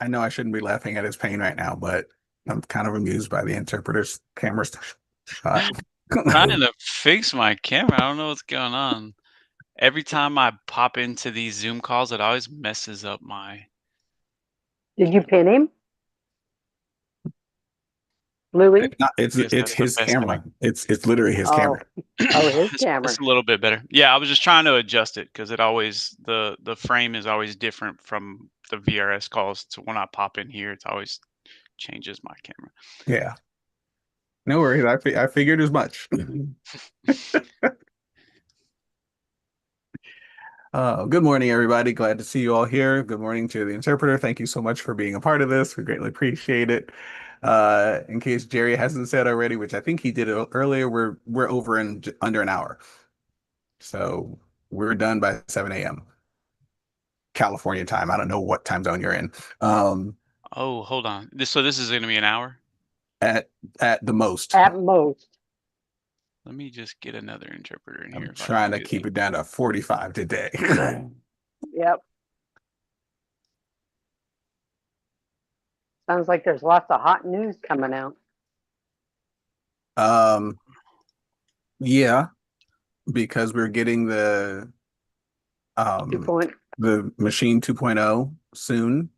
I know I shouldn't be laughing at his pain right now, but I'm kind of amused by the interpreter's camera shot. Trying to fix my camera. I don't know what's going on. Every time I pop into these Zoom calls, it always messes up my Did you pin him, Louis? It's not, guess it's that's the his best way. camera. It's literally his Oh, camera. oh, his It's camera. a little bit better. Yeah, I was just trying to adjust it because it always the frame is always different from the VRS calls. So when I pop in here, it always changes my camera. Yeah. No worries. I figured as much. Good morning, everybody. Glad to see you all here. Good morning to the interpreter. Thank you so much for being a part of this. We greatly appreciate it. In case Jerry hasn't said already, which I think he did earlier, we're over in under an hour. So we're done by 7 a.m. California time. I don't know what time zone you're in. Um, Oh, hold on. So this is going to be an hour? at at the most. At most. Let me just get another interpreter in here I'm if I trying can to do keep that. it down to 45 today. Yep. Sounds like there's lots of hot news coming out. Um, yeah, because we're getting Two um point. the machine 2.0 soon.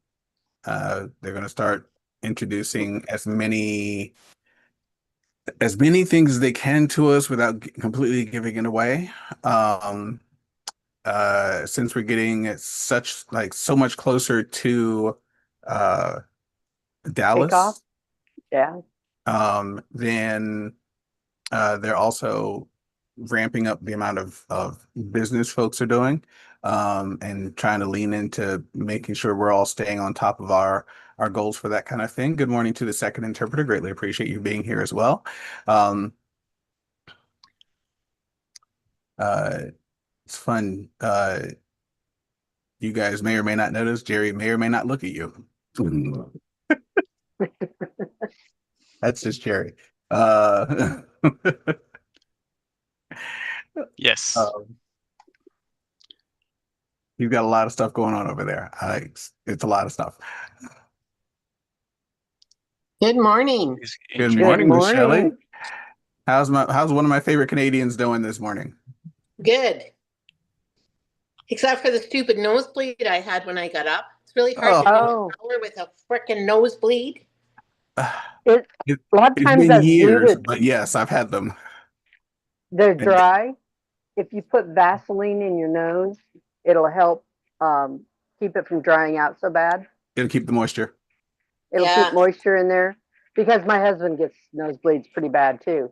They're going to start introducing as many things as they can to us without completely giving it away. Um, since we're getting such like so much closer to uh Takeoff. Dallas, Yeah. then they're also ramping up the amount of business folks are doing, and trying to lean into making sure we're all staying on top of our goals for that kind of thing. Good morning to the second interpreter. Greatly appreciate you being here as well. Um, uh, it's fun. You guys may or may not notice Jerry may or may not look at you. That's just Jerry. Uh, Yes. um, you've got a lot of stuff going on over there. It's a lot of stuff. Good morning. These Good Good morning, Miss interpreters. Shelley. morning. How's one of my favorite Canadians doing this morning? Good. Except for the stupid nosebleed I had when I got up. It's really hard Oh, to go Oh, shower with a frickin' nosebleed. it. it, A lot of it's times been that's due years, to but yes, I've had them. they're And dry. If you put Vaseline in your nose, it'll help um, keep it from drying out so bad. it'll keep the moisture. It'll keep Yeah. moisture in there because my husband gets nosebleeds pretty bad too.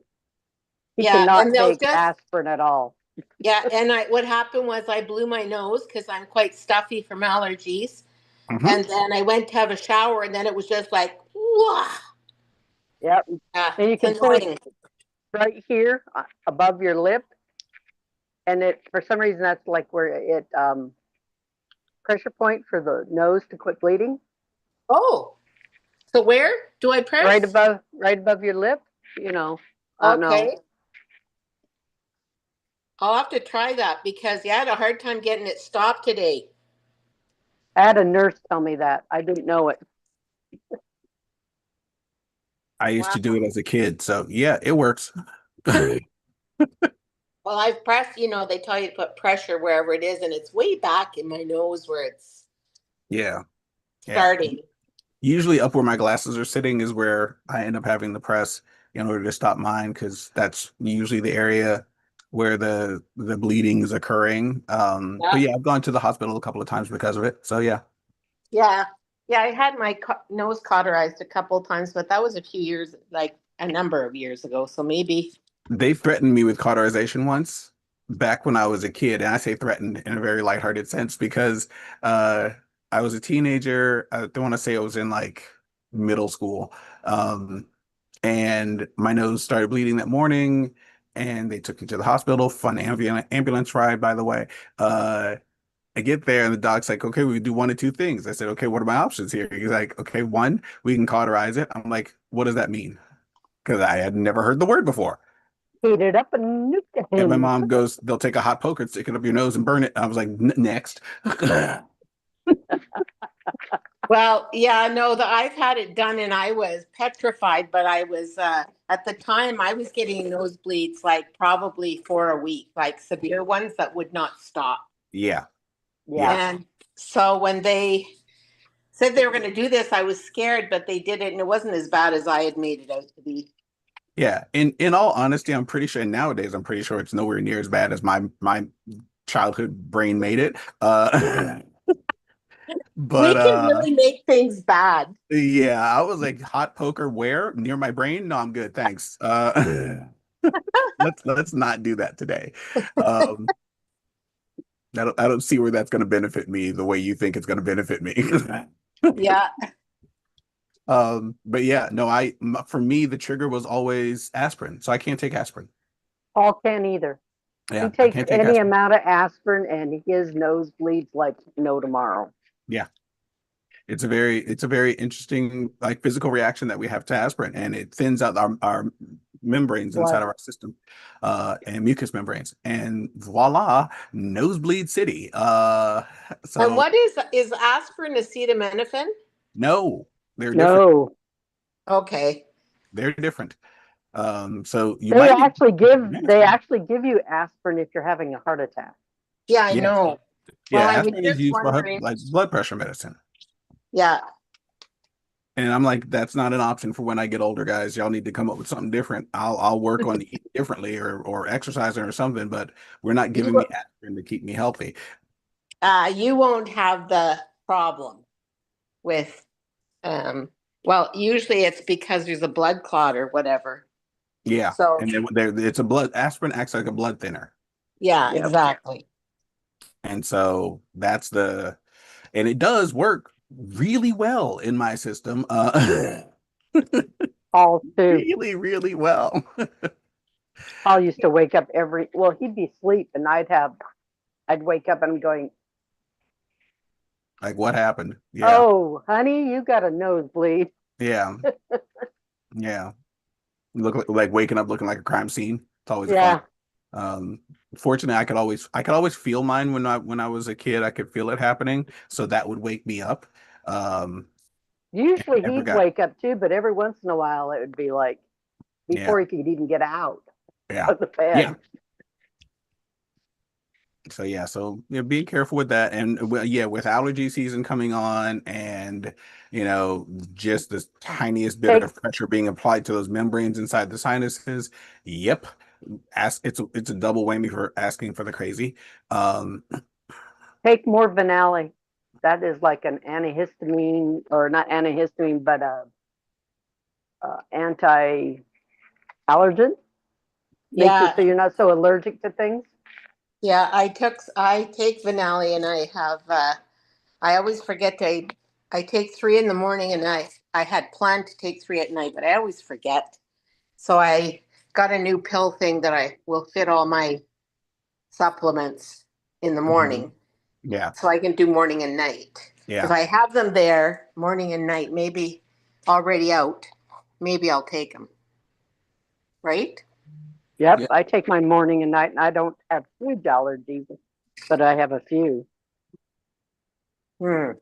He Yeah. cannot And they'll take just, aspirin at all. yeah. And what happened was I blew my nose because I'm quite stuffy from allergies. Hmm. And then I went to have a shower and then it was just like, wah. Yep. Yeah. And you It's can put it annoying. right here above your lip, and it for some reason that's like where it pressure point for the nose to quit bleeding. Oh, so where do I press? Right above your lip. You know, I don't know. Okay. I'll have to try that because yeah, I had a hard time getting it stopped today. I had a nurse tell me that. I didn't know it. I used Wow. to do it as a kid, so yeah, it works. Well, I've pressed, they tell you to put pressure wherever it is, and it's way back in my nose where it's Yeah, yeah. starting. Usually up where my glasses are sitting is where I end up having the press in order to stop mine because that's usually the area where the bleeding is occurring. But Yeah. yeah, I've gone to the hospital a couple of times because of it. So yeah, Yeah. Yeah, I had my nose cauterized a couple of times, but that was a few years, like a number of years ago. So maybe. they threatened me with cauterization once back when I was a kid, and I say threatened in a very lighthearted sense because uh, I was a teenager. I don't want to say I was in like middle school. Um, and my nose started bleeding that morning and they took me to the hospital. Fun ambulance ride, by the way. I get there and the doc's like, okay, we can do one of two things. I said, okay, what are my options here? He's like, okay, one, we can cauterize it. I'm like, what does that mean? Because I had never heard the word before. Heat it up and nuke And my him. mom goes, they'll take a hot poker, stick it up your nose and burn it. I was like, next. Well, yeah, no, I've had it done and I was petrified, but I was at the time I was getting nosebleeds like probably for a week, like severe ones that would not stop. Yeah. Yeah. And so when they said they were going to do this, I was scared, but they did it and it wasn't as bad as I had made it out to be. Yeah. In all honesty, I'm pretty sure nowadays I'm pretty sure it's nowhere near as bad as my childhood brain made it. We But can really make things bad. yeah, I was like, hot poker where? Near my brain? No, I'm good, thanks. Let's not do that today. Um, I don't see where that's going to benefit me the way you think it's going to benefit me. Yeah. But yeah, no, for me the trigger was always aspirin, so I can't take aspirin. Paul can't either. Yeah, He I takes can't take any aspirin. amount of aspirin and his nose bleeds like no tomorrow. Yeah. It's a very interesting like physical reaction that we have to aspirin, and it thins out our membranes inside Blood. of our system, and mucous membranes, and voila, nosebleed city. And So what is aspirin acetaminophen? no, they're different. No, Okay. They're different. So you they might need actually give they medicine. actually give you aspirin if you're having a heart attack. Yeah, I Yeah, know. yeah. Well, I was Aspirin is just used for wondering. like blood pressure medicine. Yeah. And I'm like, that's not an option for when I get older, guys. Y'all need to come up with something different. I'll work on eating differently or exercising or something, but we're not giving You me aspirin to keep me healthy. you won't have the problem with well, usually it's because there's a blood clot or whatever. Yeah. So And then it's a blood aspirin acts like a blood thinner. yeah, Yep. exactly. And so and it does work really well in my system. Paul too. Really, really well. Paul used to wake up he'd be asleep and I'd wake up and I'm going, Like what happened? Yeah. oh, honey, you got a nosebleed. Yeah. Yeah. Look like waking up looking like a crime scene. It's always Yeah. fun. Fortunately, I could always feel mine when I was a kid. I could feel it happening, so that would wake me up. Usually Never he'd got wake up too, but every once in a while it would be like Yeah, before he could even get out yeah, of the bed. yeah. So yeah, so being careful with that, and yeah, with allergy season coming on, and just the tiniest bit Take of pressure being applied to those membranes inside the sinuses. Yep, it's a double whammy for asking for the crazy. Um, take more Vanalli. That is like an antihistamine, or not antihistamine, but anti-allergen. Makes it Yeah, so you're not so allergic to things. yeah. I take Vanalli and I have I always forget I take 3 in the morning and I had planned to take 3 at night, but I always forget. So I got a new pill thing that I will fit all my supplements in the morning. yeah, So I can do morning and night. If yeah. I have them there morning and night, maybe already out, maybe I'll take them. Right? Yep, Yeah. I take my morning and night, and I don't have huge allergies, but I have a few. Hmm.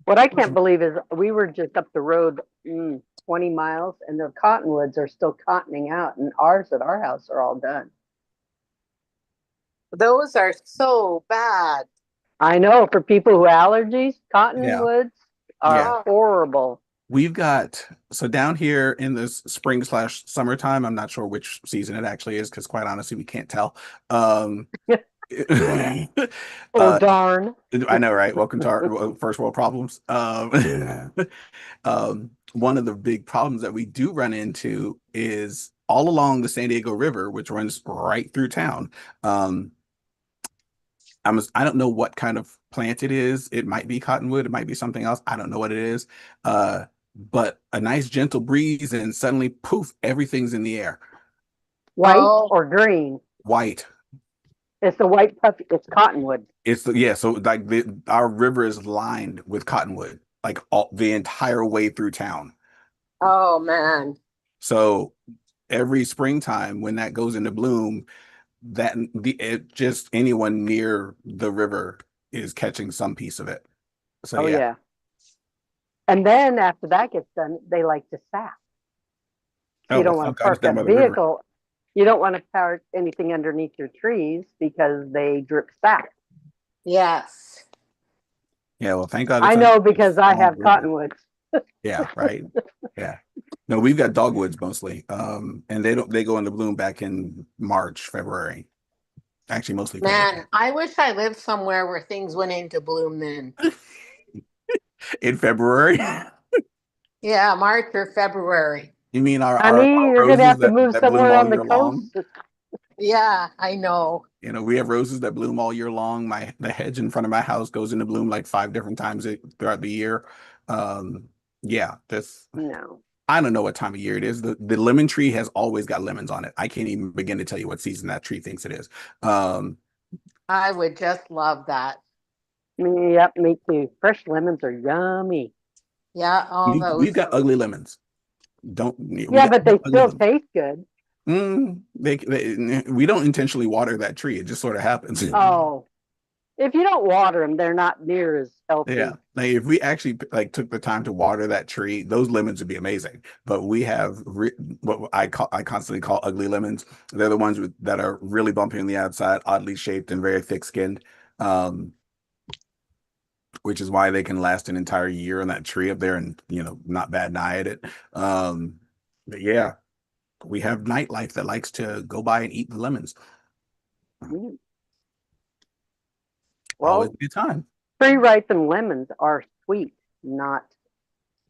What I can't believe is we were just up the road 20 miles, and the cottonwoods are still cottoning out, and ours at our house are all done. Those are so bad. I know, for people who have allergies, Yeah. cottonwoods are Yeah. horrible. So down here in this spring/summertime, I'm not sure which season it actually is because quite honestly, we can't tell. Um, Oh, uh, darn. I know, right? Welcome to our first world problems. One of the big problems that we do run into is all along the San Diego River, which runs right through town. Um, I don't know what kind of plant it is. It might be cottonwood. It might be something else. I don't know what it is. But a nice gentle breeze and suddenly poof, everything's in the air. White Oh. or green? White. It's the white puffy. It's cottonwood. So like our river is lined with cottonwood, like the entire way through town. Oh man. So every springtime when that goes into bloom, just anyone near the river is catching some piece of it. So Oh yeah. yeah. And then after that gets done, they like to sap. Oh, You well, don't want thank to God it's park down that by the river. vehicle. You don't want to park anything underneath your trees because they drip sap. Yes. Yeah, well, thank God I it's know because I along have the river. cottonwoods. Yeah, right. Yeah. No, we've got dogwoods mostly. And they go into bloom back in March, February. Actually, mostly February. Man, I wish I lived somewhere where things went into bloom then. In February? Yeah, March or February. You mean our Honey, you're gonna roses have to move that bloom somewhere all on the year long? coast. Yeah, I know. You know, we have roses that bloom all year long. The hedge in front of my house goes into bloom like 5 different times throughout the year. Yeah, this No. I don't know what time of year it is. The lemon tree has always got lemons on it. I can't even begin to tell you what season that tree thinks it is. I would just love that. Yep, me too. Fresh lemons are yummy. Yeah, all we've those. got ugly lemons. We Yeah, got but they ugly still lemons. taste good. We don't intentionally water that tree. It just sort of happens. Oh, if you don't water them, they're not near as healthy. Yeah, like if we actually like took the time to water that tree, those lemons would be amazing. But we have what I constantly call ugly lemons. They're the ones that are really bumpy on the outside, oddly shaped and very thick skinned, which is why they can last an entire year on that tree up there and not bat an eye at it. But yeah, we have nightlife that likes to go by and eat the lemons. Mm. Always Well, a good time. pre-ripened lemons are sweet, not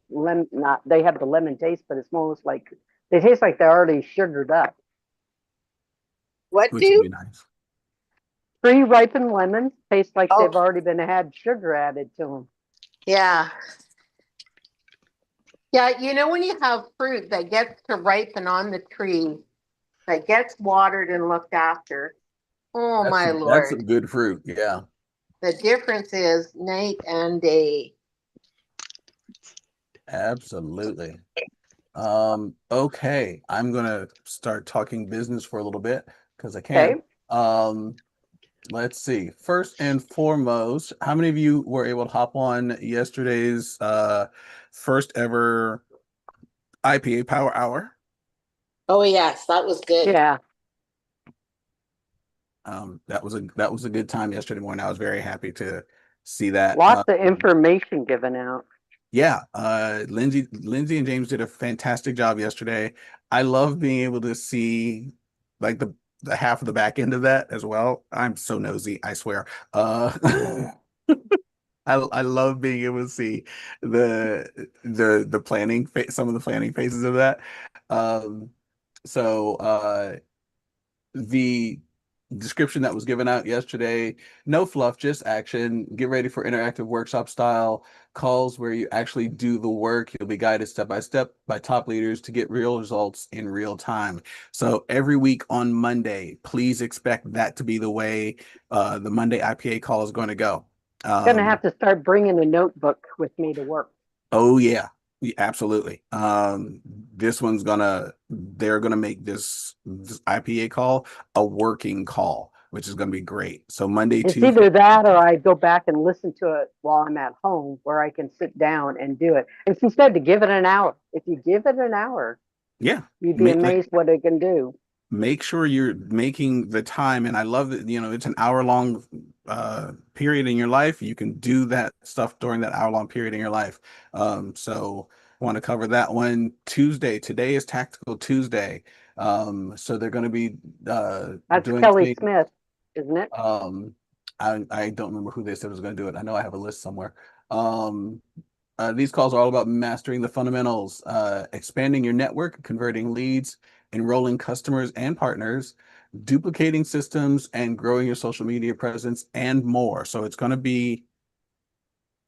not they have the lemon taste, but it's almost like they taste like they're already sugared up. What Which would do? be nice. Pre-ripened lemons taste like Oh, they've already been had sugar added to them. yeah. Yeah, you know when you have fruit that gets to ripen on the tree, that gets watered and looked after. Oh my That's Lord. some good fruit. Yeah. The difference is night and day. Absolutely. Okay, I'm gonna start talking business for a little bit because I Okay. can. Let's see. First and foremost, how many of you were able to hop on yesterday's first ever IPA Power Hour? Oh yes, that was good. Yeah. That was a good time yesterday morning. I was very happy to see that. Lots of information given out. Yeah, Lindsay and James did a fantastic job yesterday. I love being able to see like the half of the back end of that as well. I'm so nosy, I swear. I love being able to see the planning some of the planning phases of that. Um, so the description that was given out yesterday, no fluff, just action. Get ready for interactive workshop style calls where you actually do the work. You'll be guided step by step by top leaders to get real results in real time. So every week on Monday, please expect that to be the way the Monday IPA call is going to go. Gonna have to start bringing a notebook with me to work. Oh yeah, absolutely. They're gonna make this IPA call a working call, which is gonna be great. So Monday, It's Tuesday. either that or I go back and listen to it while I'm at home where I can sit down and do it. And she said to give it an hour. If you give it an hour, Yeah, you'd be amazed what it can do. make sure you're making the time. And I love that, it's an hour long period in your life. You can do that stuff during that hour long period in your life. So I want to cover that one. Tuesday. Today is Tactical Tuesday. So they're going to be That's doing Kelly things. Smith, isn't it? I don't remember who they said was going to do it. I know I have a list somewhere. These calls are all about mastering the fundamentals, expanding your network, converting leads, enrolling customers and partners, duplicating systems, and growing your social media presence, and more. So it's going to be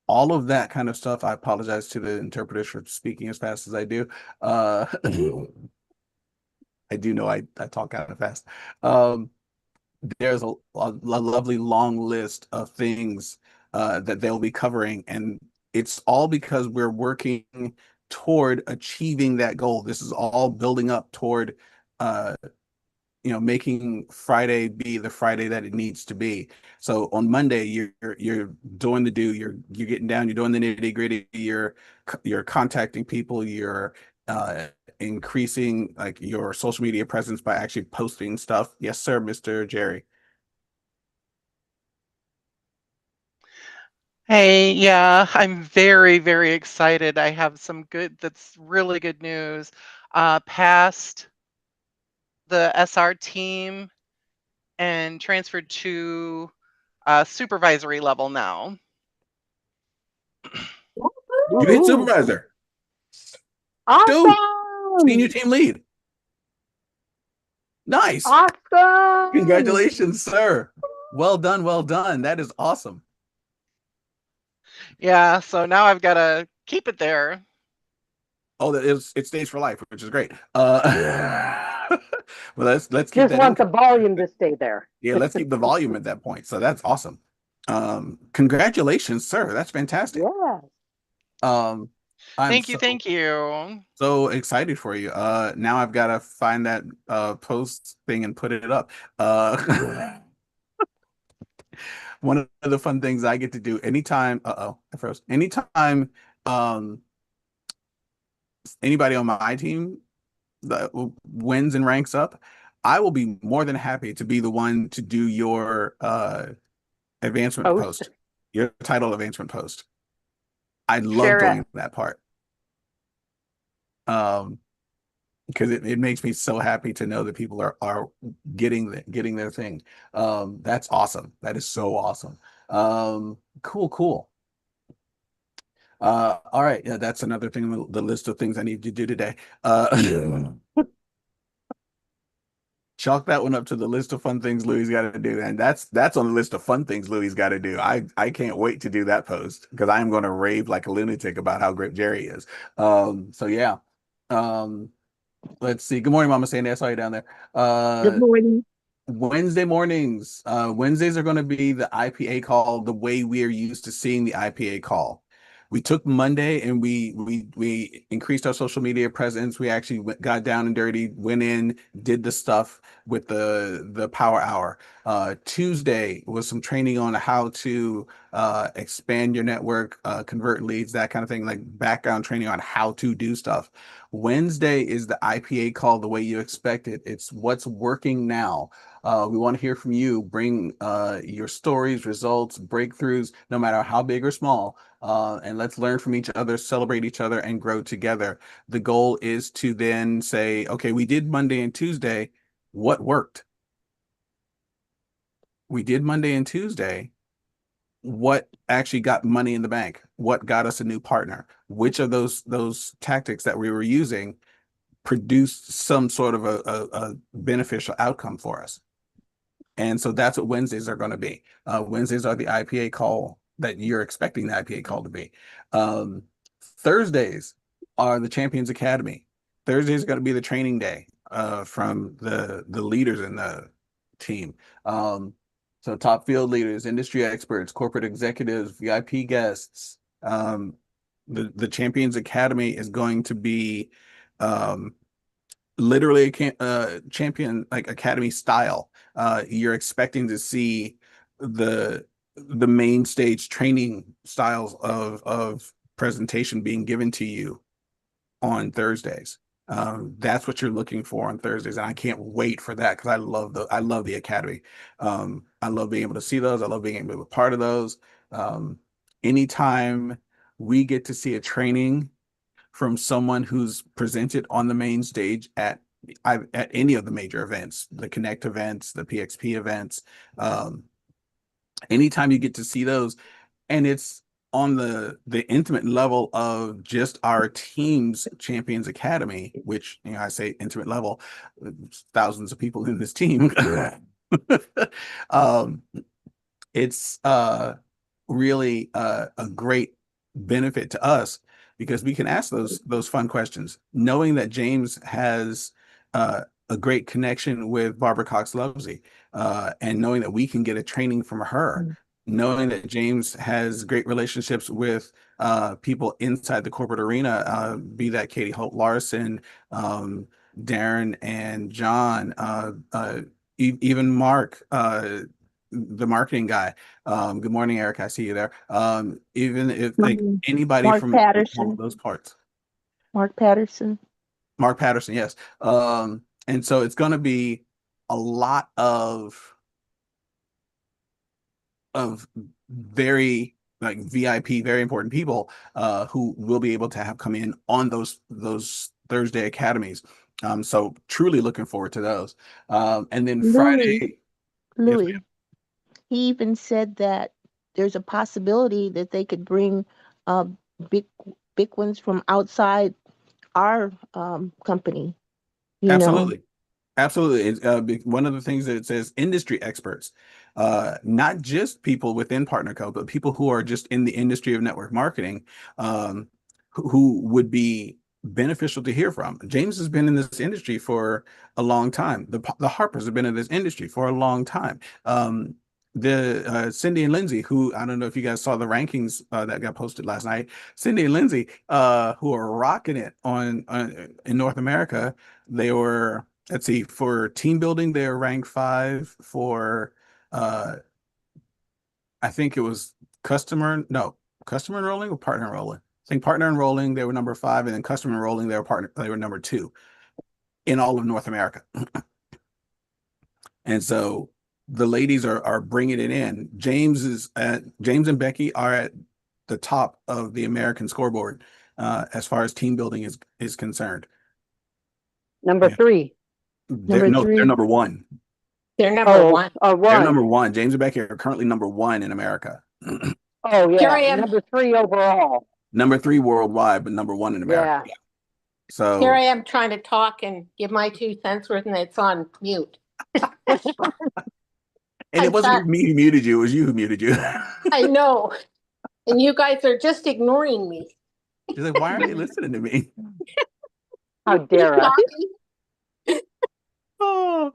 all of that kind of stuff. I apologize to the interpreters for speaking as fast as I do. I do know I talk kind of fast. There's a lovely long list of things that they'll be covering, and it's all because we're working toward achieving that goal. This is all building up toward making Friday be the Friday that it needs to be. So on Monday, you're doing the do, you're getting down, you're doing the nitty gritty, you're contacting people, you're uh increasing like your social media presence by actually posting stuff. Yes, sir, Mr. Jerry. Hey, yeah, I'm very, very excited. I have that's really good news. Passed the SR team and transferred to supervisory level now. You hit supervisor. Dude, Awesome! senior team lead. Nice. Awesome! Congratulations, sir. Well done, well done. That is awesome. Yeah, so now I've got to keep it there. Oh, it stays for life, which is great. Well, let's keep Just that want the income. volume to stay there. Yeah, let's keep the volume at that point. So that's awesome. Congratulations, sir. That's fantastic. Yeah. I'm Thank you. so excited for you. Now I've got to find that post thing and put it up. One of the fun things I get to do anytime, I froze. Anytime anybody on my team that wins and ranks up, I will be more than happy to be the one to do your advancement post, your title advancement post. I love Share doing it. that part. Because it makes me so happy to know that people are getting their thing. That's awesome. That is so awesome. Cool. All right, yeah, that's another thing on the list of things I need to do today. Chalk that one up to the list of fun things Louis got to do, and that's on the list of fun things Louis got to do. I can't wait to do that post because I am going to rave like a lunatic about how great Jerry is. So yeah. Let's see. Good morning, Mama Sandy. I saw you down there. Good morning. Wednesday mornings. Wednesdays are going to be the IPA call the way we are used to seeing the IPA call. We took Monday and we increased our social media presence. We actually got down and dirty, went in, did the stuff with the power hour. Tuesday was some training on how to expand your network, convert leads, that kind of thing, like background training on how to do stuff. Wednesday is the IPA call the way you expect it. It's what's working now. We want to hear from you. Bring your stories, results, breakthroughs, no matter how big or small. And let's learn from each other, celebrate each other, and grow together. The goal is to then say, okay, we did Monday and Tuesday. What worked? We did Monday and Tuesday. What actually got money in the bank? What got us a new partner? Which of those tactics that we were using produced some sort of a beneficial outcome for us? And so that's what Wednesdays are going to be. Wednesdays are the IPA call that you're expecting the IPA call to be. Thursdays are the Champions Academy. Thursdays is going to be the training day from the leaders in the team. So top field leaders, industry experts, corporate executives, VIP guests. The Champions Academy is going to be literally a champion like academy style. You're expecting to see the main stage training styles of presentation being given to you on Thursdays. That's what you're looking for on Thursdays, and I can't wait for that because I love the academy. I love being able to see those. I love being able to be a part of those. Anytime we get to see a training from someone who's presented on the main stage at any of the major events, the Connect events, the PXP events. Anytime you get to see those, and it's on the intimate level of just our team's Champions Academy, which I say intimate level, thousands of people in this team. It's really a great benefit to us because we can ask those fun questions, knowing that James has a great connection with Barbara Cox Lovesey, and knowing that we can get a training from her, knowing that James has great relationships with people inside the corporate arena, be that Katie Holt Larson, Darren and John, even Mark, the marketing guy. Good morning, Eric. I see you there. Even if like anybody Mark from all of Patterson. those parts. Mark Patterson. Mark Patterson, yes. And so it's going to be a lot of very like VIP, very important people who will be able to have come in on those Thursday academies. So truly looking forward to those. And then Louis, Friday, yes, Louis, he even said that there's a possibility that they could bring uh, big big ones from outside our company, you know. absolutely. Absolutely. It's, one of the things that it says industry experts, not just people within PartnerCo, but people who are just in the industry of network marketing, um, who would be beneficial to hear from. James has been in this industry for a long time. The Harpers have been in this industry for a long time. The Cindy and Lindsay, who I don't know if you guys saw the rankings that got posted last night. Cindy and Lindsay, who are rocking it on in North America. They were, let's see, for team building, they're ranked 5. For uh I think it was customer enrolling or partner enrolling. I think partner enrolling, they were number 5, and then customer enrolling, they were number 2 in all of North America. And so the ladies are bringing it in. James and Becky are at the top of the American scoreboard as far as team building is concerned. Number Yeah. 3. Number No, they're 3. number 1. They're number one. Oh, They're 1. number 1. James and Becky are currently number 1 in America. Oh, Here I yeah. am. Number 3 overall. Number 3 worldwide, but number 1 in America. Yeah. Here So, I am trying to talk and give my 2 cents worth, and it's on mute. and I it wasn't thought, even me who muted you, it was you who muted you. I know. And you guys are just ignoring me. She's like, why aren't they listening to me? How dare us? Sorry. Oh.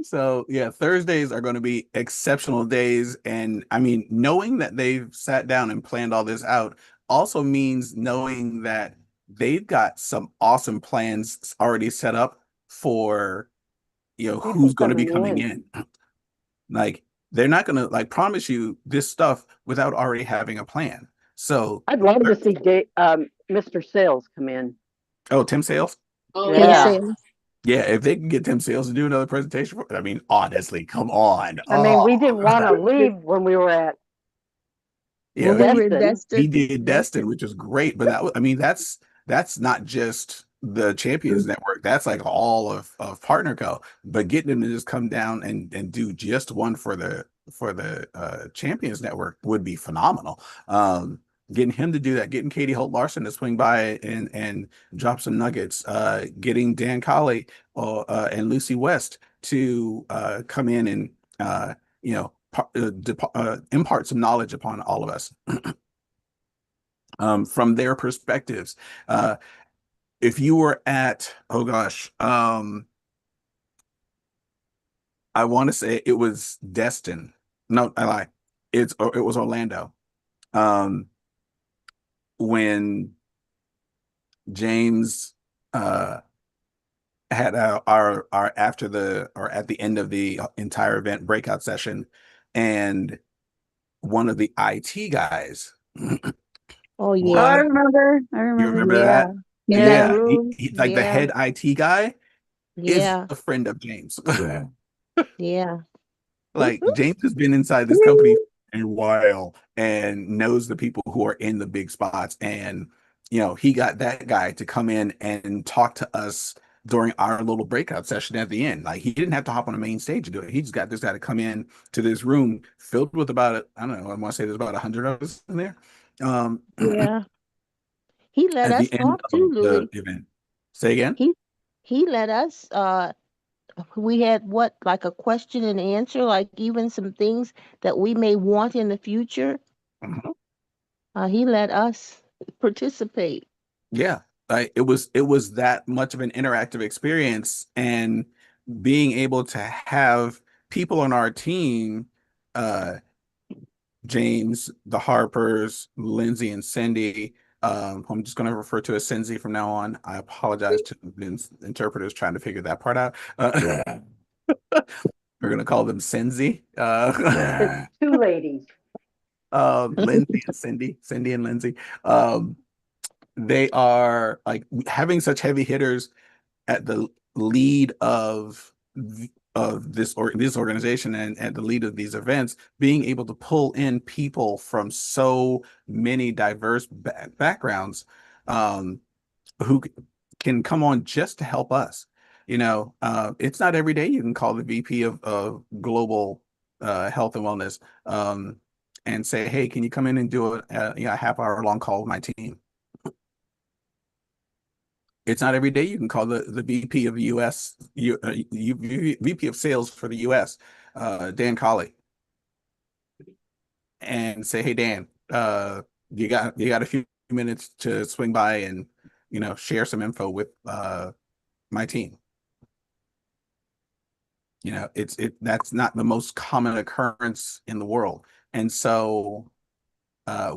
So yeah, Thursdays are going to be exceptional days. And I mean, knowing that they've sat down and planned all this out also means knowing that they've got some awesome plans already set up for, People who's going to be coming coming in. Like they're not going to like promise you this stuff without already having a plan. So, I'd love to see Mr. Sales come in. oh, Tim Sales. Oh, Tim Yeah. Sales. Yeah, if they can get Tim Sales to do another presentation, I mean, honestly, come on. I mean, we Oh, didn't want to leave when we were at yeah, When we were in Destin. he Destin. did Destin, which was great. But that was, I mean, that's not just the Champions Network. That's like all of PartnerCo. But getting him to just come down and do just one for the Champions Network would be phenomenal. Getting him to do that, getting Katie Holt Larson to swing by and drop some nuggets, getting Dan Colley and Lucy West to come in and impart some knowledge upon all of us from their perspectives. If you were at, oh gosh, I want to say it was Destin. No, I lie. It was Orlando. When James had our after the or at the end of the entire event breakout session, and one of the IT guys. Oh Oh, I yeah. remember. I You remember. remember Yeah. that? In Yeah. that Yeah, room. like the Yeah. head IT guy is Yeah. a friend of James. Yeah. Like James has been inside this company a while and knows the people who are in the big spots. And, he got that guy to come in and talk to us during our little breakout session at the end. Like he didn't have to hop on the main stage to do it. He just got this guy to come in to this room filled with about, I don't know, I want to say there's about 100 of us in there. Yeah. He let At us the end talk too, of the Louis. event. Say again? He let us we had what, like a question and answer, like even some things that we may want in the future. Mhm. He let us participate. Yeah, it was that much of an interactive experience, and being able to have people on our team, uh, James, the Harpers, Lindsay and Cindy, I'm just going to refer to as Senzi from now on. I apologize to the interpreters trying to figure that part out. We're going to call them Senzi. It's two ladies. Lindsay and Cindy and Lindsay. They are like having such heavy hitters at the lead of this organization and at the lead of these events, being able to pull in people from so many diverse backgrounds, who can come on just to help us. It's not every day you can call the VP of global health and wellness, and say, hey, can you come in and do a half-hour long call with my team? It's not every day you can call the VP of US, VP of sales for the US, Dan Colley, and say, hey, Dan, you got a few minutes to swing by and, share some info with my team. That's not the most common occurrence in the world. And so I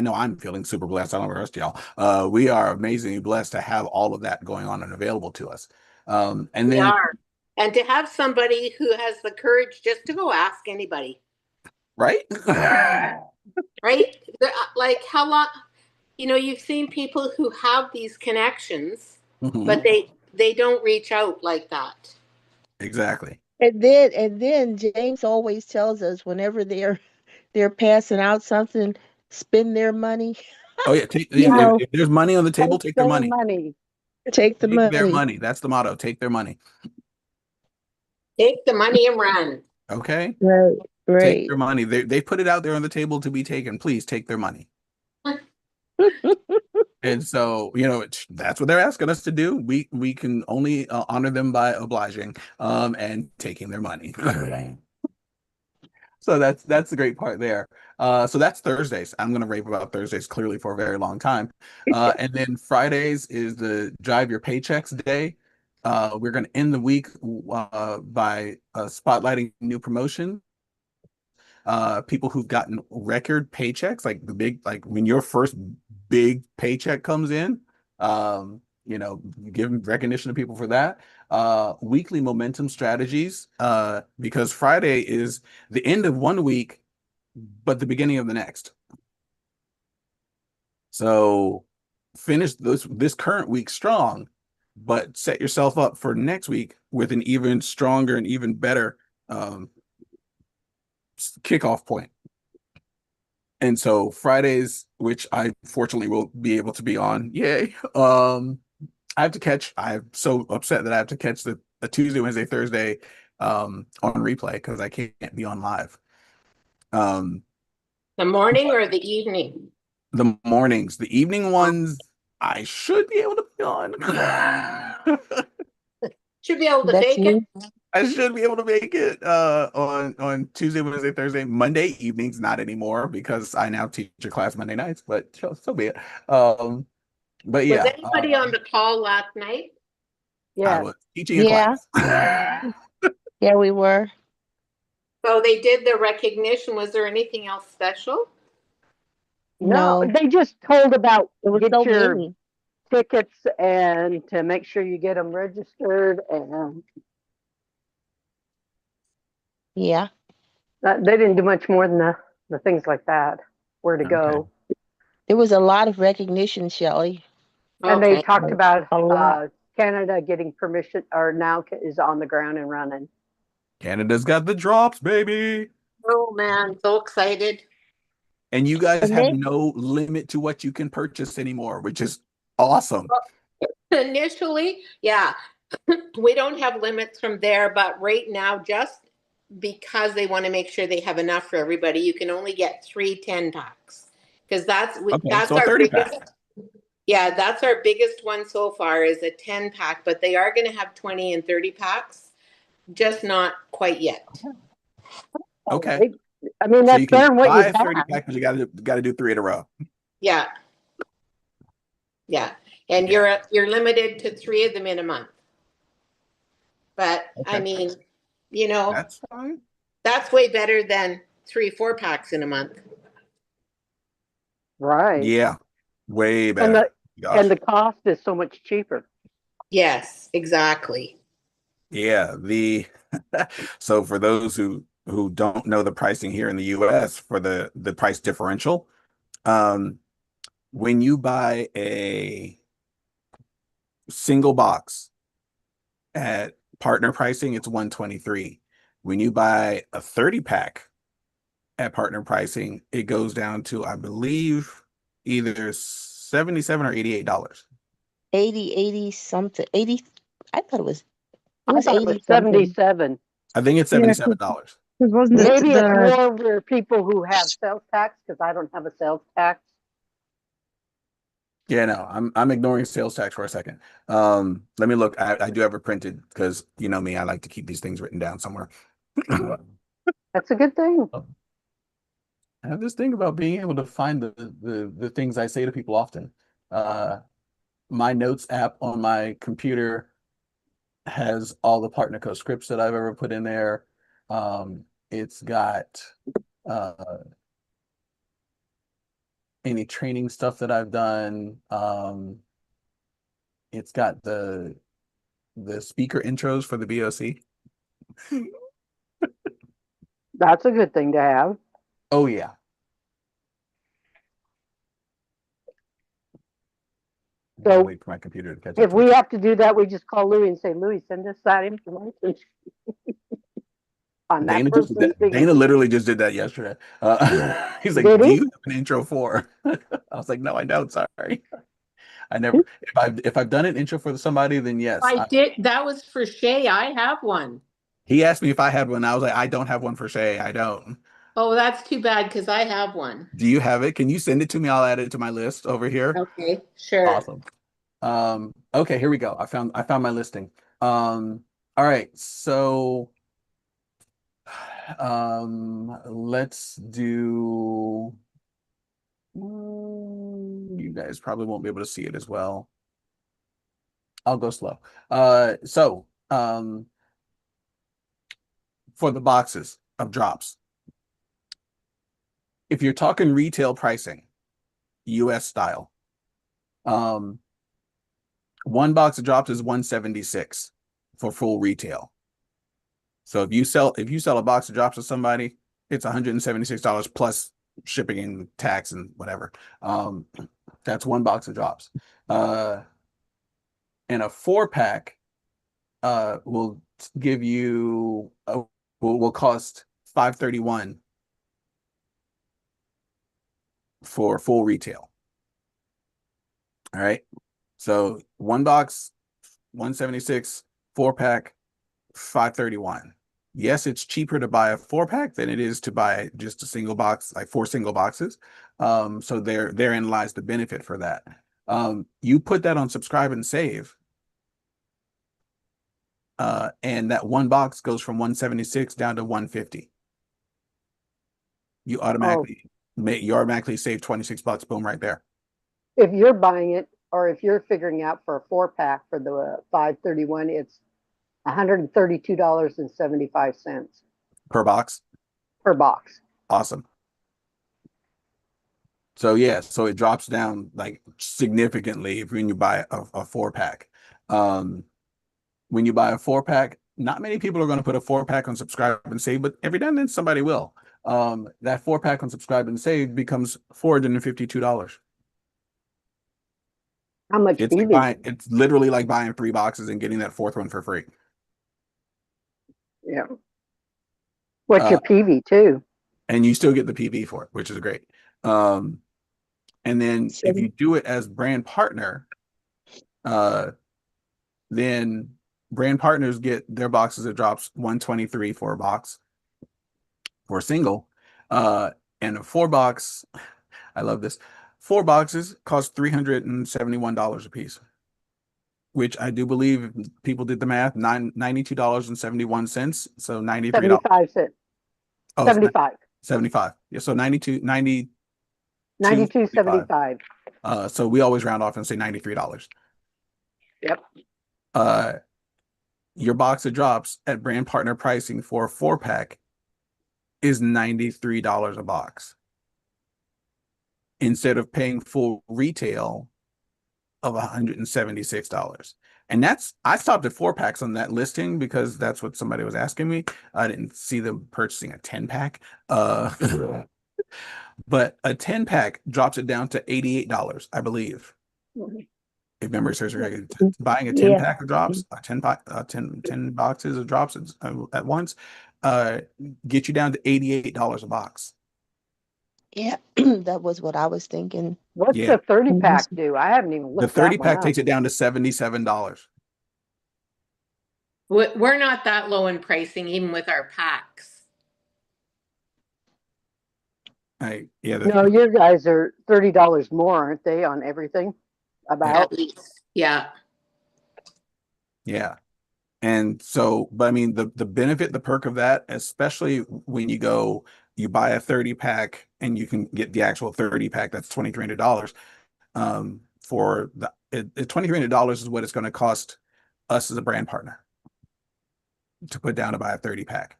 know I'm feeling super blessed. I don't know the rest of y'all. We are amazingly blessed to have all of that going on and available to us. And We then, are. And to have somebody who has the courage just to go ask anybody, right? right? Like how long, you've seen people who have these connections, Mhm. but they don't reach out like that. Exactly. And then James always tells us whenever they're passing out something, spend their money. Oh yeah, You know, if there's money on the table, take their money. take the Take their money. money. That's the motto. Take their money. Take the money and run. Okay? Right, Take right. their money. They put it out there on the table to be taken. Please take their money. And so, that's what they're asking us to do. We can only honor them by obliging and taking their money. So that's the great part there. So that's Thursdays. I'm going to rave about Thursdays clearly for a very long time. And then Fridays is the Drive Your Paychecks Day. We're going to end the week by spotlighting new promotion. People who've gotten record paychecks, like when your first big paycheck comes in, give recognition to people for that. Weekly momentum strategies, because Friday is the end of one week, but the beginning of the next. So finish this current week strong, but set yourself up for next week with an even stronger and even better kickoff point. And so Fridays, which I fortunately will be able to be on, yay. I'm so upset that I have to catch the Tuesday, Wednesday, Thursday on replay because I can't be on live. The morning or the evening? The mornings, the evening ones, I should be able to be on. Should be able to That's fake it. me. I should be able to make it on Tuesday, Wednesday, Thursday, Monday evenings, not anymore because I now teach a class Monday nights, but so be it. But Was yeah, anybody on the call last night? I Yeah. was teaching a Yeah, class. yeah, we were. So they did the recognition. Was there anything else special? No, No, they just told about it was get so your many. tickets and to make sure you get them registered, and Yeah. they didn't do much more than the things like that. Where to go, There was a lot of recognition, Shelley. and they Okay. talked about A lot. Canada getting permission, or now is on the ground and running. Canada's got the drops, baby. Oh man, so excited. And you guys And have they, no limit to what you can purchase anymore, which is awesome. Initially, yeah, we don't have limits from there, but right now, just because they want to make sure they have enough for everybody, you can only get 3 10-packs because Okay, that's so a our 30 biggest. pack. Yeah, that's our biggest one so far is a 10-pack, but they are going to have 20 and 30 packs, just not quite yet. Okay. Right? I mean, So that's you can better than what buy you a 30 have. pack, but you gotta do 3 in a row. Yeah. Yeah. And Yeah. you're limited to 3 of them in a month. But I Okay. mean, That's fine. that's way better than 3 4 packs in a month. Right. Yeah. Way And better. and the cost is so much cheaper. Yes, exactly. Yeah, so for those who don't know the pricing here in the US for the price differential, um, when you buy a single box at partner pricing, it's 123. When you buy a 30 pack at partner pricing, it goes down to, I believe, either 77 or $88. 80 something, 80. I thought it was, it I was thought it was 80 something. 77. I think it's Yeah, $77. because wasn't it Maybe it's the more for people who have sales tax because I don't have a sales tax. Yeah, no, I'm ignoring sales tax for a second. Let me look. I do have it printed because you know me, I like to keep these things written down somewhere. I That's a good thing. have this thing about being able to find the things I say to people often. Uh, my notes app on my computer has all the partner code scripts that I've ever put in there. It's got uh, any training stuff that I've done. It's got the speaker intros for the BOC. That's a good thing to have. Oh yeah. I'll So wait for my computer to catch up if to we me. have to do that, we just call Louis and say, Louis, send us that information on that person's Dana thing. literally just did that yesterday. He's like, Did "Do he? you have an intro for?" I was like, "No, I don't. Sorry, I never. If I've done an intro for somebody, then yes. I did. That was for Shay. I have one. He asked me if I had one. I was like, I don't have one for Shay. I don't. Oh, that's too bad because I have one. Do you have it? Can you send it to me? I'll add it to my list over here. Okay, sure. Awesome. Okay, here we go. I found my listing. All right, so let's do. You guys probably won't be able to see it as well. I'll go slow. For the boxes of drops, if you're talking retail pricing, US style, um, one box of drops is 176 for full retail. So if you sell a box of drops to somebody, it's $176 plus shipping and tax and whatever. That's one box of drops. And a 4 pack will give you will cost $531 for full retail. All right. So one box, 176, 4 pack, 531. Yes, it's cheaper to buy a 4 pack than it is to buy just a single box, like 4 single boxes. So therein lies the benefit for that. You put that on subscribe and save, and that one box goes from 176 down to 150. You Oh, automatically save $26. Boom, right there. if you're buying it or if you're figuring out for a 4 pack for the 531, it's $132.75 Per box. per box. Awesome. So yeah, so it drops down like significantly when you buy a 4 pack. When you buy a 4 pack, not many people are going to put a 4 pack on subscribe and save, but every now and then somebody will. That 4 pack on subscribe and save becomes $452. How much PV? It's literally like buying 3 boxes and getting that fourth one for free. Yeah. What's your PV too? And you still get the PV for it, which is great. And then if you do it as brand partner, then brand partners get their boxes. It drops 123 for a box for a single. And a 4 box, I love this. 4 boxes cost $371 a piece, which I do believe people did the math, $92.71. So $93. 75 cents. Oh, 75. 75. Yeah, so 92, 92.75. So we always round off and say $93. Yep. Your box of drops at brand partner pricing for a 4 pack is $93 a box. instead of paying full retail of $176. And I stopped at 4-packs on that listing because that's what somebody was asking me. I didn't see them purchasing a 10-pack. But a 10-pack drops it down to $88, I believe. If memory serves me right, buying a 10-pack of drops, 10 boxes of drops at once, get you down to $88 a box. Yeah, that was what I was thinking. What's Yeah. the 30-pack do? I haven't even The looked that one 30-pack up. takes it down to $77. We're not that low in pricing, even with our packs. Yeah. No, your guys are $30 more, aren't they, on everything? About. At least, yeah. Yeah. And so, but I mean, the benefit, the perk of that, especially when you buy a 30-pack and you can get the actual 30-pack, that's $2,300. For the $2,300 is what it's going to cost us as a brand partner to put down to buy a 30-pack.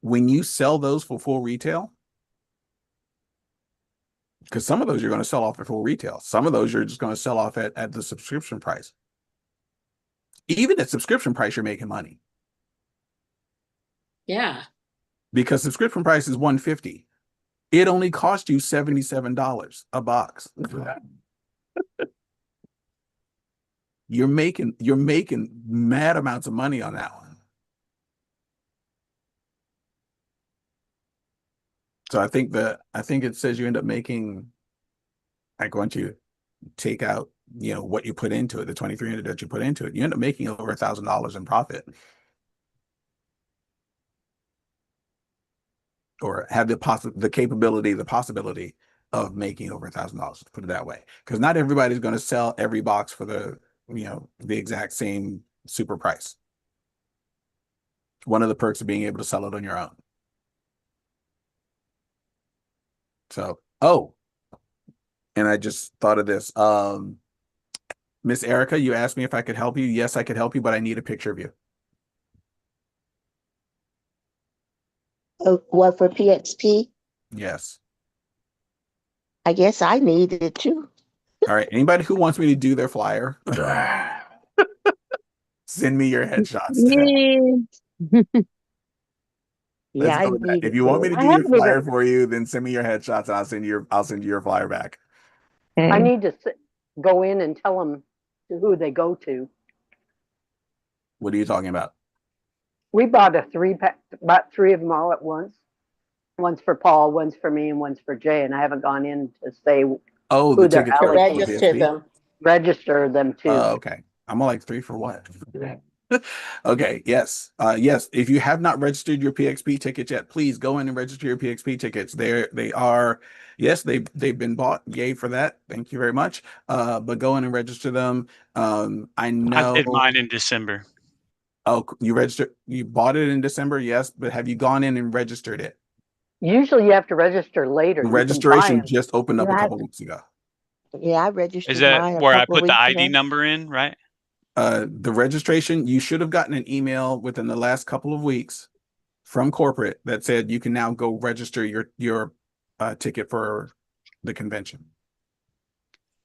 When you sell those for full retail, because some of those you're going to sell off at full retail, some of those you're just going to sell off at the subscription price. Even at subscription price, you're making money. Yeah. Because subscription price is $150. It only cost you $77 a box. You're making mad amounts of money on that one. So I think it says you end up making, like, once you take out, what you put into it, the $2,300 that you put into it, you end up making over $1,000 in profit. Or have the possibility of making over $1,000, put it that way. Because not everybody's going to sell every box for the exact same super price. One of the perks of being able to sell it on your own. So, and I just thought of this. Miss Erica, you asked me if I could help you. Yes, I could help you, but I need a picture of you. What, for PXP? Yes. I guess I needed it too. All right. Anybody who wants me to do their flyer, send me your headshots. Yeah, I If needed you want me to I do your haven't flyer even. for you, then send me your headshots and I'll send you your flyer back. I need to go in and tell them who they go to. What are you talking about? We bought a 3-pack, bought 3 of them all at once. One's for Paul, one's for me, and one's for Jay. And I haven't gone in to say Oh, who the they're tickets To for allocated. register PSP? them. Register them too. Okay. I'm like 3 for what? Okay. Yes. Yes. If you have not registered your PXP tickets yet, please go in and register your PXP tickets. Yes, they've been bought. Yay for that. Thank you very much. But go in and register them. I know. I did mine in December. Oh, you bought it in December? Yes. But have you gone in and registered it? Usually you have to register later. The You can buy registration them. just opened up a Yeah. couple weeks ago. Yeah, I registered Is that mine a where I couple of put the weeks ID ago. number in, right? The registration, you should have gotten an email within the last couple of weeks from corporate that said you can now go register your ticket for the convention.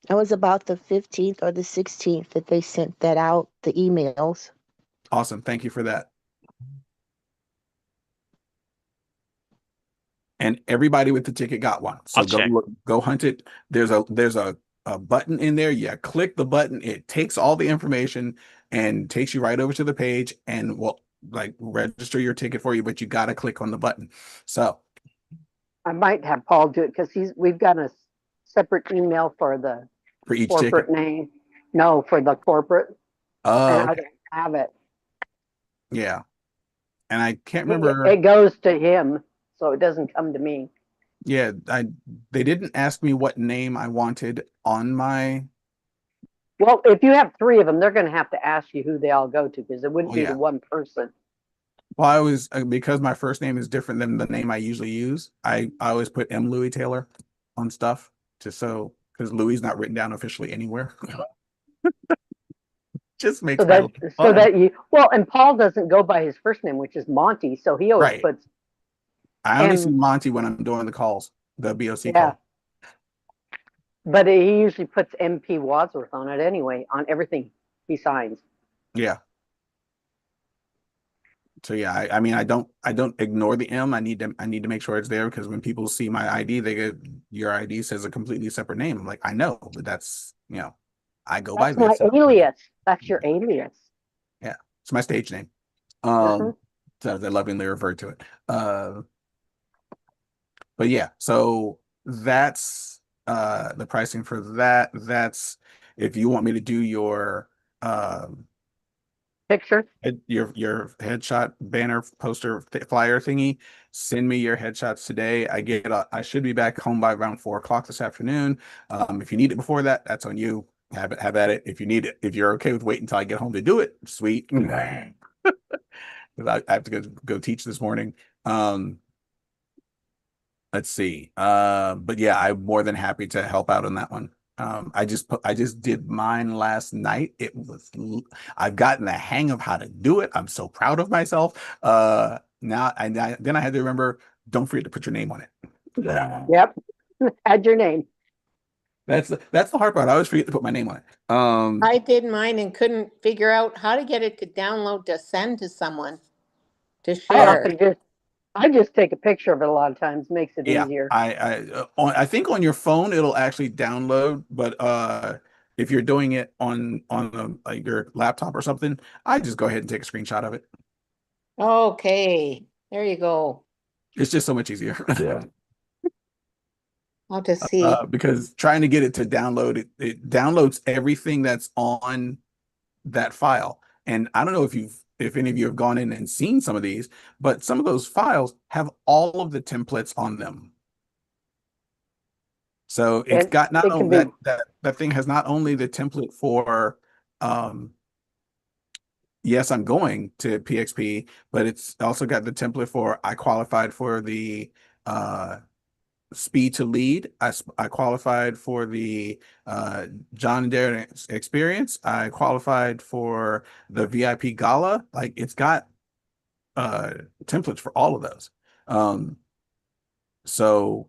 It was about the 15th or the 16th that they sent that out, the emails. Awesome. Thank you for that. And everybody with the ticket got one. So I'll check. go hunt it. There's a button in there. Yeah, click the button. It takes all the information and takes you right over to the page and will register your ticket for you, but you got to click on the button. So I might have Paul do it because we've got a separate email for the for each corporate ticket. name. No, for the corporate. Oh, And I okay. don't have it. Yeah. And I can't remember. It goes to him, so it doesn't come to me. Yeah, they didn't ask me what name I wanted on my. Well, if you have 3 of them, they're going to have to ask you who they all go to because it wouldn't be Yeah. to one person. Well, because my first name is different than the name I usually use. I always put M. Louis Taylor on stuff because Louis is not written down officially anywhere. Just makes my life fun. And Paul doesn't go by his first name, which is Monty, so he always Right. puts. I only see Monty when I'm doing the calls, the BOC Yeah. call. But he usually puts MP Wadsworth on it anyway, on everything he signs. Yeah. So yeah, I mean, I don't ignore the M. I need to make sure it's there, because when people see my ID, they get, your ID says a completely separate name. I'm like, I know, but that's, I go by That's my this. And alias. That's your alias. yeah, it's my stage name. Mhm. So they lovingly refer to it. But yeah, so that's the pricing for that. That's if you want me to do your Picture. your headshot banner poster flyer thingy, send me your headshots today. I should be back home by around 4 o'clock this afternoon. If you need it before that, that's on you. Have at it. If you need it, if you're okay with waiting until I get home to do it, sweet. Because I have to go teach this morning. Let's see. But yeah, I'm more than happy to help out on that one. I just did mine last night. I've gotten the hang of how to do it. I'm so proud of myself. Then I had to remember, don't forget to put your name on it. Yeah. Yep. Add your name. That's the hard part. I always forget to put my name on it. I did mine and couldn't figure out how to get it to download to send to someone to share. I just take a picture of it a lot of times, makes it Yeah, easier. I think on your phone it'll actually download, but if you're doing it on like your laptop or something, I just go ahead and take a screenshot of it. Okay, there you go. It's just so much easier. Yeah. I'll just see. Because trying to get it to download, it downloads everything that's on that file. And I don't know if any of you have gone in and seen some of these, but some of those files have all of the templates on them. So it's And got not it can only be that thing has not only the template for um yes, I'm going to PXP, but it's also got the template for I qualified for the speed to lead. I qualified for the John and Darren experience. I qualified for the VIP gala. Like it's got templates for all of those. So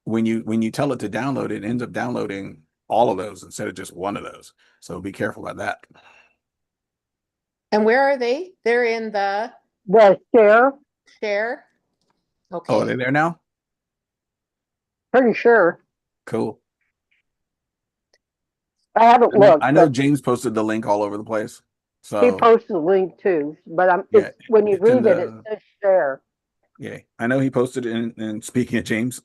when you tell it to download, it ends up downloading all of those instead of just one of those. So be careful about that. And where are they? They're in the share. share. Oh, are Okay. they there now? Pretty sure. Cool. I haven't looked, I know but James posted the link all over the place. he So posted a link too. But yeah, when you it's in read it, it the says share. yeah. I know he posted it and speaking of James,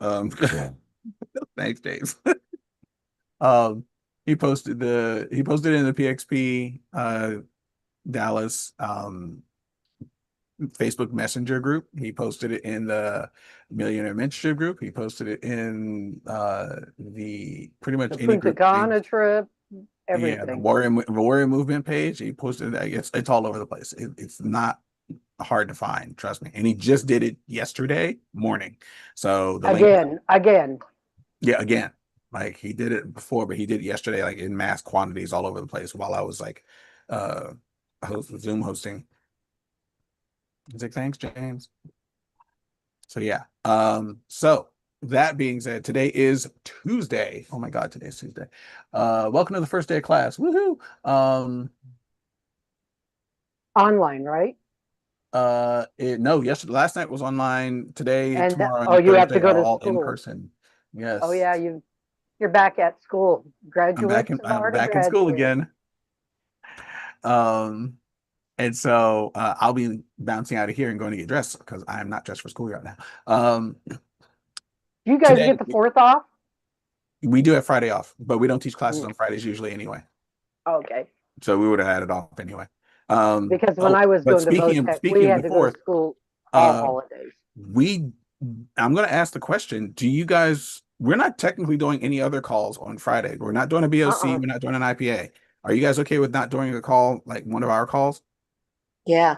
thanks, James. Um, he posted it in the PXP Dallas Facebook Messenger group. He posted it in the Millionaire Mentorship group. He posted it in the pretty much The any Punta group Cana page. trip, Yeah, the everything. Warrior Movement page. He posted that. It's all over the place. It's not hard to find, trust me. And he just did it yesterday morning. So the link, Again. yeah, again, like he did it before, but he did it yesterday, like in mass quantities all over the place while I was like Zoom hosting. He's like, thanks, James. So yeah. So that being said, today is Tuesday. Oh my God, today's Tuesday. Welcome to the first day of class. Woohoo! Online, right? No, yesterday, last night was online. Today, And tomorrow, and you have to Thursday go are to all in school. person. Oh Yes. yeah, you're back at school. Graduates have I'm already back in school graduated. again. And so I'll be bouncing out of here and going to get dressed because I am not dressed for school right now. You guys Today get the 4th off? we do have Friday off, but we don't teach classes Mm. on Fridays usually anyway. Okay. So we would have had it off anyway. Because when I was But going to VOTech, we speaking of had the to go to fourth, school all holidays. I'm going to ask the question: do you guys? We're not technically doing any other calls on Friday. We're not doing a BOC. We're not doing an IPA. Are you guys okay with not doing a call like one of our calls? Yeah.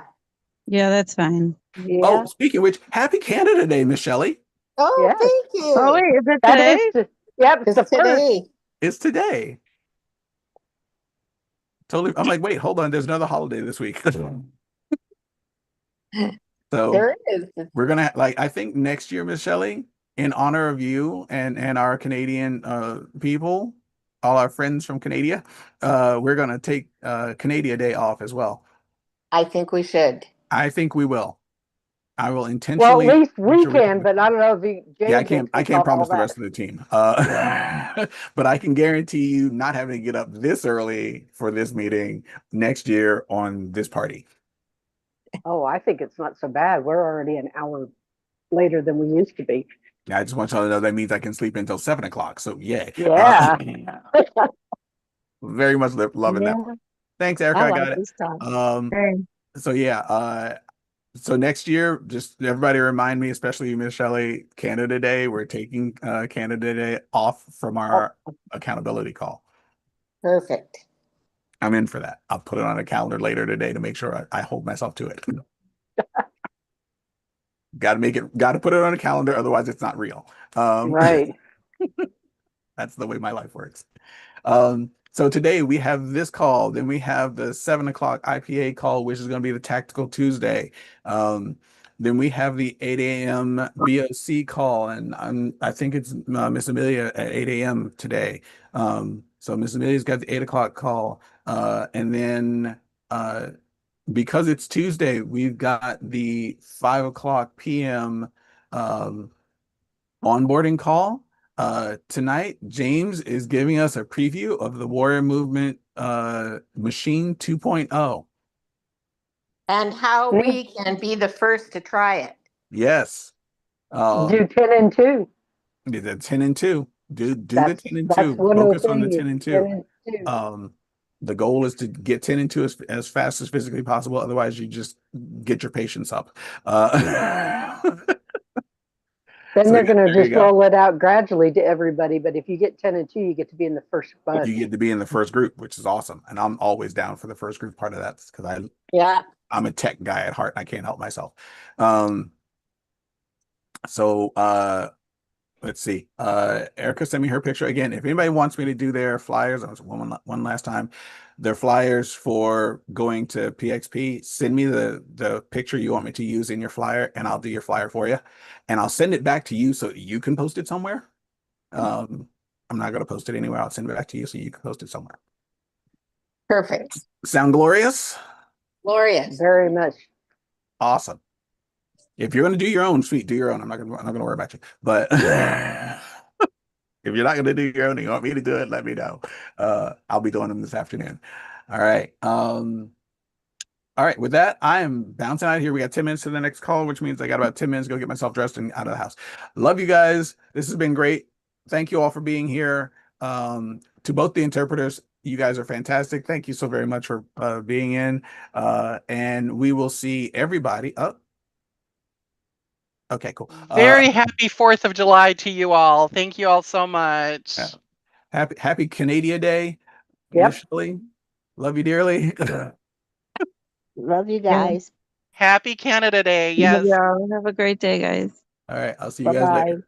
Yeah, that's fine. Yeah. Oh, speaking of which, Happy Canada Day, Miss Shelley. Oh, Yes. thank you. Oh, wait, is it That today? is yeah, it's the It's first. today. It's today. Totally. I'm like, wait, hold on. There's another holiday this week. So There is. we're gonna like. I think next year, Miss Shelley, in honor of you and our Canadian people, all our friends from Canada, we're gonna take Canada Day off as well. I think we should. I think we will. I will Well, at intentionally least make we sure we take can, the but I don't know if yeah, James I takes can't all promise the that. rest of the team. But I can guarantee you not having to get up this early for this meeting next year on this party. Oh, I think it's not so bad. We're already an hour later than we used to be. I just want y'all to know that means I can sleep until 7 o'clock. So yeah. Yeah. Very much loving that Yeah, part. Thanks, Erica. I I like got it. this time. Okay. So yeah, so next year, just everybody remind me, especially you, Miss Shelley, Canada Day. We're taking Canada Day off from our accountability call. Perfect. I'm in for that. I'll put it on a calendar later today to make sure I hold myself to it. Got to put it on a calendar, otherwise it's not real. Right. That's the way my life works. So today we have this call, then we have the 7 o'clock IPA call, which is going to be the Tactical Tuesday. Then we have the 8 a.m. BOC call, and I think it's Miss Amelia at 8 a.m. today. So Miss Amelia's got the 8 o'clock call, and then because it's Tuesday, we've got the 5 o'clock p.m. Onboarding call. Tonight, James is giving us a preview of the Warrior Movement Machine 2.0. And how we can be the first to try it. Yes. Do 10 and 2. The 10 and 2. Do the That's 10 and that's 2. one of the Focus on the things. 10 and 2. 10 and 2. The goal is to get 10 and 2 as fast as physically possible. Otherwise, you just get your patience up. Then So they're going to there you just go. roll it out gradually to everybody. But if you get 10 and 2, you get to be in the first bunch. You get to be in the first group, which is awesome. And I'm always down for the first group part of that because Yeah. I'm a tech guy at heart and I can't help myself. So let's see. Erica sent me her picture again. If anybody wants me to do their flyers, I was one last time. Their flyers for going to PXP, send me the picture you want me to use in your flyer, and I'll do your flyer for you. And I'll send it back to you so you can post it somewhere. I'm not going to post it anywhere. I'll send it back to you so you can post it somewhere. Perfect. Sound glorious? Glorious. Very much. Awesome. If you're going to do your own, sweet, do your own. I'm not going to worry about you. But if you're not going to do your own, you want me to do it, let me know. I'll be doing them this afternoon. All right. All right. With that, I am bouncing out of here. We got 10 minutes to the next call, which means I got about 10 minutes to go get myself dressed and out of the house. Love you guys. This has been great. Thank you all for being here. To both the interpreters, you guys are fantastic. Thank you so very much for being in. And we will see everybody up. Okay, cool. Very happy 4th of July to you all. Thank you all so much. Happy Canada Day. Yep. Initially. Love you dearly. Love you guys. Happy Canada Day. Yes. Yeah, have a great day, guys. All right. I'll see you guys Bye-bye. later.